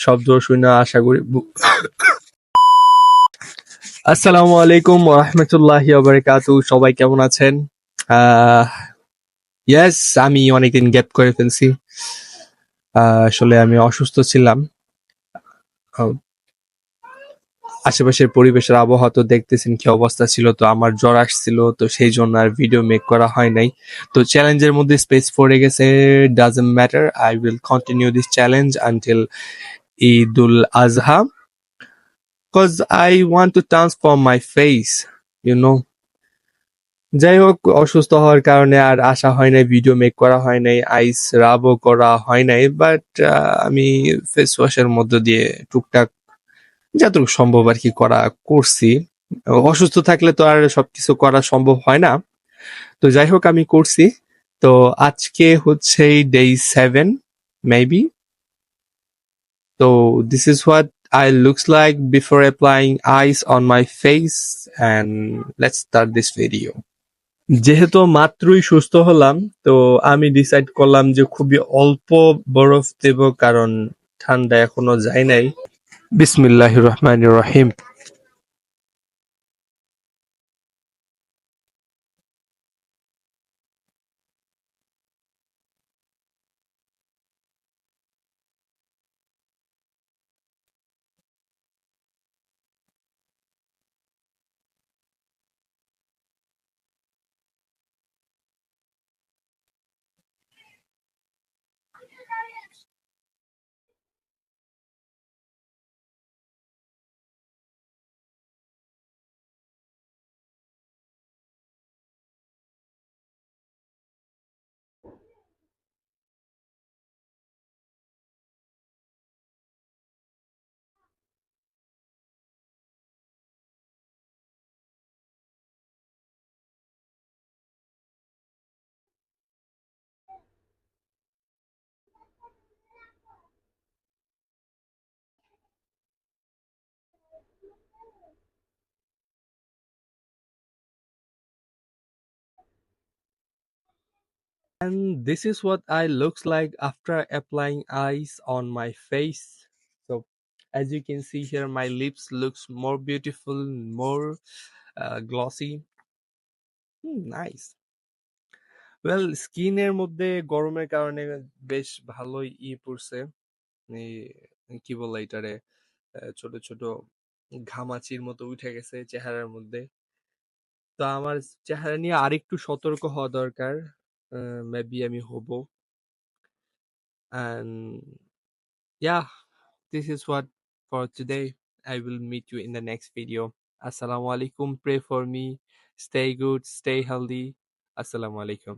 শব্দ শুনে আশা করি আসসালামু আলাইকুম ওয়া রাহমাতুল্লাহি ওয়া বারাকাতুহু। সবাই কেমন আছেন? আহ ইয়েস, আমি অনেকদিন গ্যাপ করে ফেলছি। আসলে আমি অসুস্থ ছিলাম। আহ, আশেপাশের পরিবেশের আবহাওয়া তো দেখতেছেন কি অবস্থা ছিল, তো আমার জ্বর আসছিল, তো সেই জন্য আর ভিডিও মেক করা হয় নাই। তো চ্যালেঞ্জের মধ্যে স্পেস পড়ে গেছে, doesn't matter, I will continue this challenge until Eid ul Adha, cause I want to transform my face, you know. যাই হোক, অসুস্থ হওয়ার কারণে আর আসা হয় নাই, ভিডিও মেক করা হয় নাই, আইস রাবও করা হয় নাই, বাট আমি ফেস ওয়াশের মধ্য দিয়ে টুকটাক যতটুকু সম্ভব আর কি করছি। অসুস্থ থাকলে তো আর সবকিছু করা সম্ভব হয় না। তো যাই হোক, আমি করছি। তো আজকে হচ্ছে ডে 7 মেবি। তো this is what I looks like before applying ice on my face, and let's start this video. যেহেতু মাত্রই সুস্থ হলাম, তো আমি ডিসাইড করলাম যে খুবই অল্প বরফ দেব, কারণ ঠান্ডা এখনো যায় নাই। বিসমিল্লাহির রহমানির রহিম। And this is what I looks like after applying ice on my face. So as you can see here, my lips looks more beautiful, more glossy. Nice. Well, স্কিনের মধ্যে গরমের কারণে বেশ ভালোই পড়ছে। কি বলে এটারে, ছোট ছোট ঘামাচির মতো উঠে গেছে চেহারার মধ্যে। তো আমার চেহারা নিয়ে আরেকটু সতর্ক হওয়া দরকার। মেবি আমি হব। And yeah, this is what for today. I will meet you in the next video. Assalamu alaikum. Pray for me. Stay good. Stay healthy. Assalamu alaikum.